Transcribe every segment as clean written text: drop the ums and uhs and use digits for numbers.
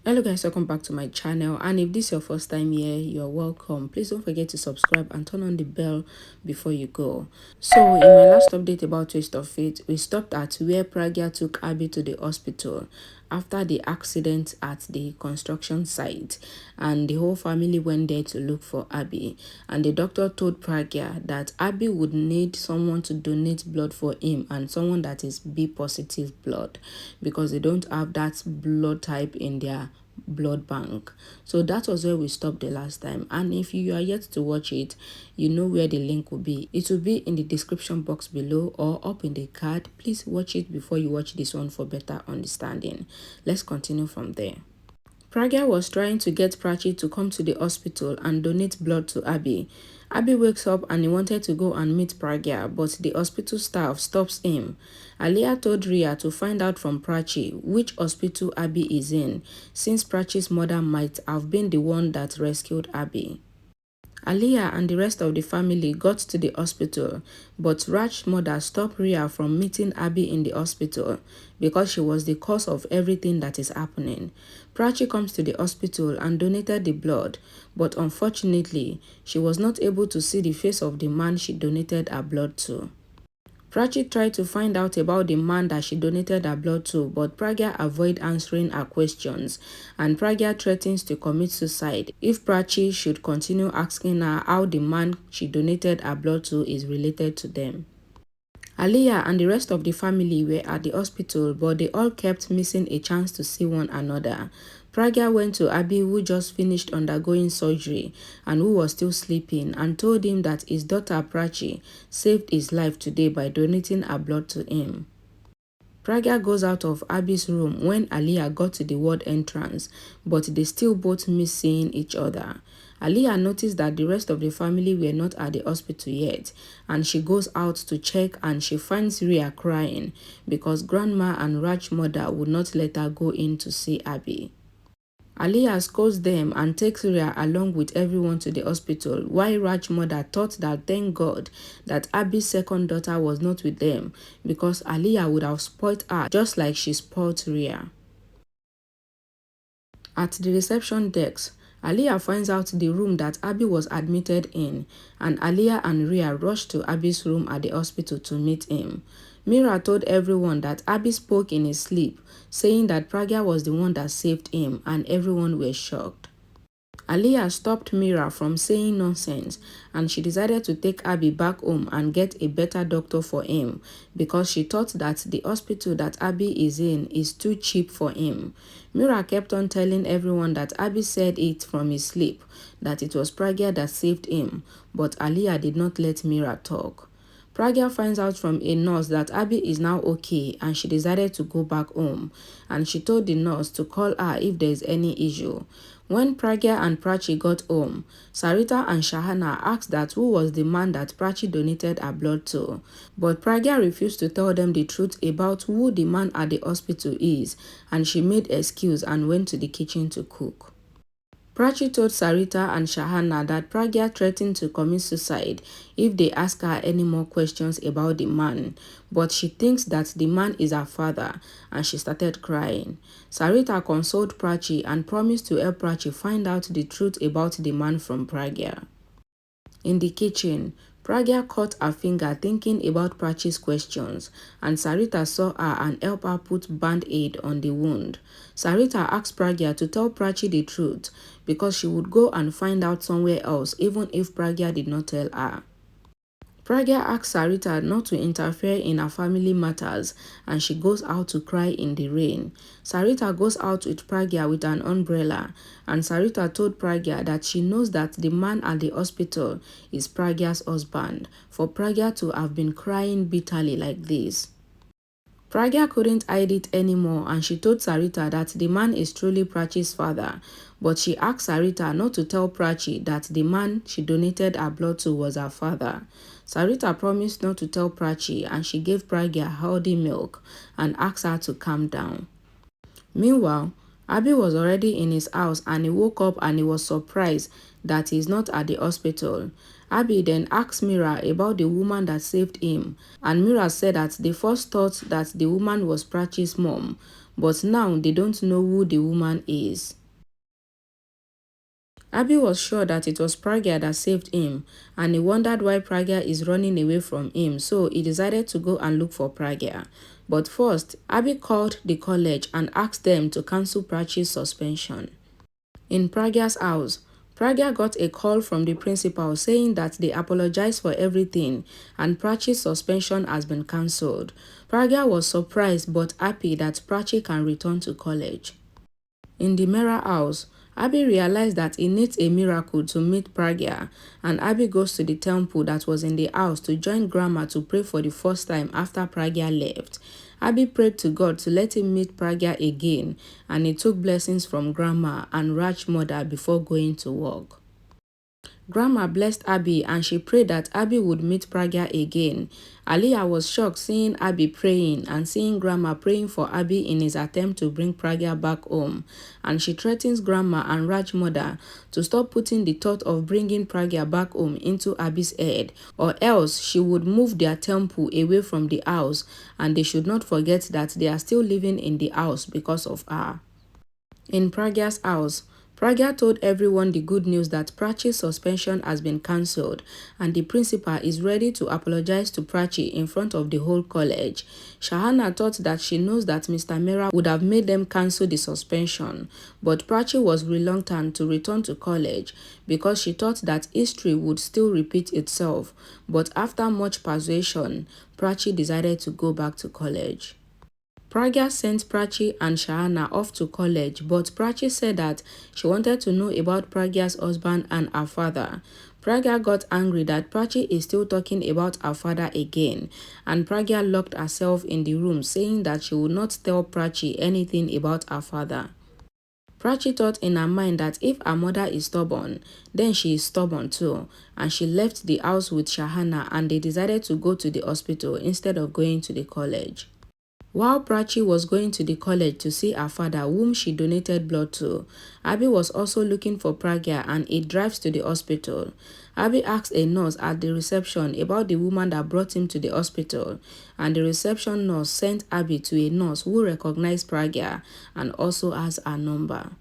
Hello guys, welcome back to my channel, and if this is your first time here, you're welcome. Please don't forget to subscribe and turn on the bell before you go. So in my last update about Twist of Fate, we stopped at where Pragya took Abhi to the hospital after the accident at the construction site, and the whole family went there to look for Abhi, and the doctor told Pragya that Abhi would need someone to donate blood for him, and someone that is B positive blood, because they don't have that blood type in their blood bank. So that was where we stopped the last time, and if you are yet to watch it, you know where the link will be. It will be in the description box below or up in the card. Please watch it before you watch this one for better understanding. Let's continue from there. Pragya was trying to get Prachi to come to the hospital and donate blood to Abhi. Abhi wakes up and he wanted to go and meet Pragya, but the hospital staff stops him. Alia told Ria to find out from Prachi which hospital Abhi is in, since Prachi's mother might have been the one that rescued Abhi. Aliyah and the rest of the family got to the hospital, but Raj's mother stopped Ria from meeting Abhi in the hospital because she was the cause of everything that is happening. Prachi comes to the hospital and donated the blood, but unfortunately, she was not able to see the face of the man she donated her blood to. Prachi tried to find out about the man that she donated her blood to, but Pragya avoided answering her questions, and Pragya threatens to commit suicide if Prachi should continue asking her how the man she donated her blood to is related to them. Aliyah and the rest of the family were at the hospital, but they all kept missing a chance to see one another. Pragya went to Abhi, who just finished undergoing surgery and who was still sleeping, and told him that his daughter Prachi saved his life today by donating her blood to him. Pragya goes out of Abhi's room when Aliyah got to the ward entrance, but they still both miss seeing each other. Aliyah noticed that the rest of the family were not at the hospital yet, and she goes out to check, and she finds Ria crying because grandma and Raj's mother would not let her go in to see Abhi. Aliyah scolds them and takes Ria along with everyone to the hospital, while Raj's mother thought that thank God that Abhi's second daughter was not with them, because Aliyah would have spoilt her just like she spoilt Ria. At the reception desk, Aliyah finds out the room that Abhi was admitted in, and Aliyah and Ria rush to Abhi's room at the hospital to meet him. Mira told everyone that Abhi spoke in his sleep, saying that Pragya was the one that saved him, and everyone was shocked. Aliyah stopped Mira from saying nonsense, and she decided to take Abhi back home and get a better doctor for him, because she thought that the hospital that Abhi is in is too cheap for him. Mira kept on telling everyone that Abhi said it from his sleep, that it was Pragya that saved him, but Aliyah did not let Mira talk. Pragya finds out from a nurse that Abhi is now okay, and she decided to go back home, and she told the nurse to call her if there is any issue. When Pragya and Prachi got home, Sarita and Shahana asked that who was the man that Prachi donated her blood to, but Pragya refused to tell them the truth about who the man at the hospital is, and she made excuse and went to the kitchen to cook. Prachi told Sarita and Shahana that Pragya threatened to commit suicide if they ask her any more questions about the man, but she thinks that the man is her father, and she started crying. Sarita consoled Prachi and promised to help Prachi find out the truth about the man from Pragya. In the kitchen, Pragya cut her finger thinking about Prachi's questions, and Sarita saw her and helped her put band-aid on the wound. Sarita asked Pragya to tell Prachi the truth because she would go and find out somewhere else even if Pragya did not tell her. Pragya asked Sarita not to interfere in her family matters, and she goes out to cry in the rain. Sarita goes out with Pragya with an umbrella, and Sarita told Pragya that she knows that the man at the hospital is Pragya's husband, for Pragya to have been crying bitterly like this. Pragya couldn't hide it anymore, and she told Sarita that the man is truly Prachi's father, but she asked Sarita not to tell Prachi that the man she donated her blood to was her father. Sarita promised not to tell Prachi, and she gave Pragya healthy milk and asked her to calm down. Meanwhile, Abhi was already in his house, and he woke up and he was surprised that he is not at the hospital. Abhi then asked Mira about the woman that saved him, and Mira said that they first thought that the woman was Prachi's mom, but now they don't know who the woman is. Abhi was sure that it was Pragya that saved him, and he wondered why Pragya is running away from him, so he decided to go and look for Pragya. But first, Abhi called the college and asked them to cancel Prachi's suspension. In Pragya's house, Pragya got a call from the principal saying that they apologized for everything and Prachi's suspension has been cancelled. Pragya was surprised but happy that Prachi can return to college. In the Mera house, Abhi realized that he needs a miracle to meet Pragya, and Abhi goes to the temple that was in the house to join Grandma to pray for the first time after Pragya left. Abhi prayed to God to let him meet Pragya again, and he took blessings from Grandma and Raj's mother before going to work. Grandma blessed Abhi and she prayed that Abhi would meet Pragya again. Aliyah was shocked seeing Abhi praying and seeing Grandma praying for Abhi in his attempt to bring Pragya back home. And she threatens Grandma and Raj's mother to stop putting the thought of bringing Pragya back home into Abhi's head, or else she would move their temple away from the house and they should not forget that they are still living in the house because of her. In Pragya's house, Pragya told everyone the good news that Prachi's suspension has been cancelled and the principal is ready to apologize to Prachi in front of the whole college. Shahana thought that she knows that Mr. Mera would have made them cancel the suspension, but Prachi was reluctant to return to college because she thought that history would still repeat itself. But after much persuasion, Prachi decided to go back to college. Pragya sent Prachi and Shahana off to college, but Prachi said that she wanted to know about Pragya's husband and her father. Pragya got angry that Prachi is still talking about her father again, and Pragya locked herself in the room saying that she would not tell Prachi anything about her father. Prachi thought in her mind that if her mother is stubborn, then she is stubborn too, and she left the house with Shahana and they decided to go to the hospital instead of going to the college. While Prachi was going to the college to see her father whom she donated blood to, Abhi was also looking for Pragya and he drives to the hospital. Abhi asked a nurse at the reception about the woman that brought him to the hospital, and the reception nurse sent Abhi to a nurse who recognized Pragya and also has her number.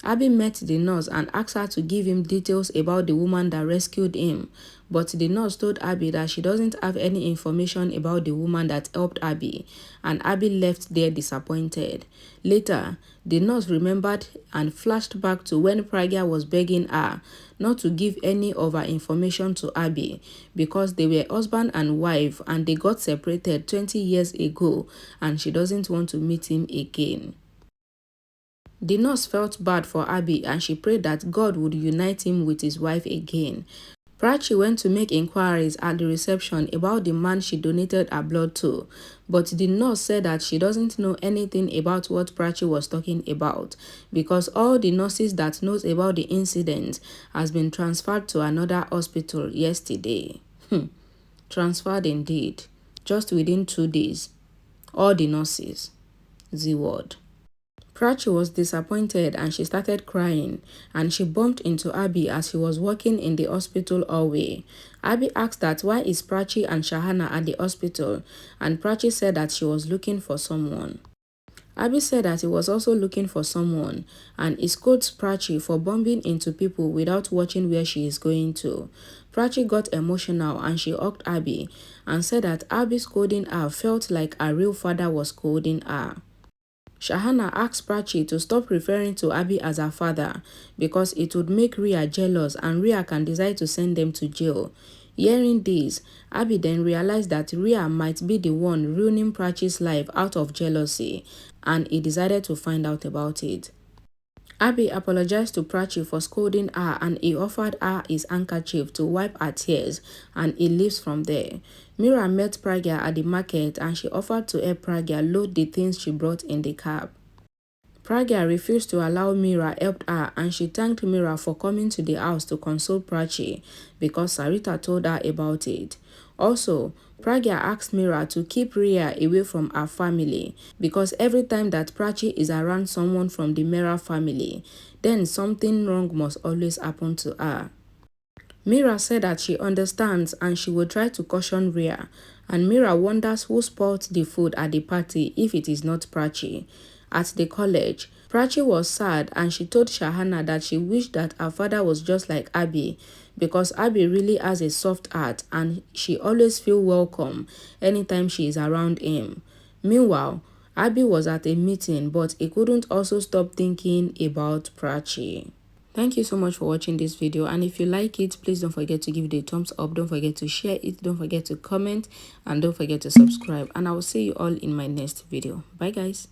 Abhi met the nurse and asked her to give him details about the woman that rescued him, but the nurse told Abhi that she doesn't have any information about the woman that helped Abhi, and Abhi left there disappointed. Later, the nurse remembered and flashed back to when Pragya was begging her not to give any of her information to Abhi because they were husband and wife and they got separated 20 years ago and she doesn't want to meet him again. The nurse felt bad for Abhi and she prayed that God would unite him with his wife again. Prachi went to make inquiries at the reception about the man she donated her blood to, but the nurse said that she doesn't know anything about what Prachi was talking about because all the nurses that knows about the incident has been transferred to another hospital yesterday. Transferred indeed, just within 2 days. All the nurses. The word. Prachi was disappointed and she started crying, and she bumped into Abhi as he was walking in the hospital hallway. Abhi asked that why is Prachi and Shahana at the hospital, and Prachi said that she was looking for someone. Abhi said that he was also looking for someone and he scolded Prachi for bumping into people without watching where she is going to. Prachi got emotional and she hugged Abhi and said that Abhi scolding her felt like her real father was scolding her. Shahana asked Prachi to stop referring to Abhi as her father because it would make Ria jealous and Ria can decide to send them to jail. Hearing this, Abhi then realized that Ria might be the one ruining Prachi's life out of jealousy, and he decided to find out about it. Abhi apologized to Prachi for scolding her and he offered her his handkerchief to wipe her tears, and he leaves from there. Mira met Pragya at the market and she offered to help Pragya load the things she brought in the cab. Pragya refused to allow Mira help her and she thanked Mira for coming to the house to console Prachi because Sarita told her about it. Also, Pragya asked Mira to keep Ria away from her family because every time that Prachi is around someone from the Mira family, then something wrong must always happen to her. Mira said that she understands and she will try to caution Ria, and Mira wonders who spoiled the food at the party if it is not Prachi. at the college. Prachi was sad and she told Shahana that she wished that her father was just like Abhi, because Abhi really has a soft heart and she always feels welcome anytime she is around him. Meanwhile, Abhi was at a meeting, but he couldn't also stop thinking about Prachi. Thank you so much for watching this video, and if you like it, please don't forget to give it a thumbs up, don't forget to share it, don't forget to comment, and don't forget to subscribe, and I will see you all in my next video. Bye guys.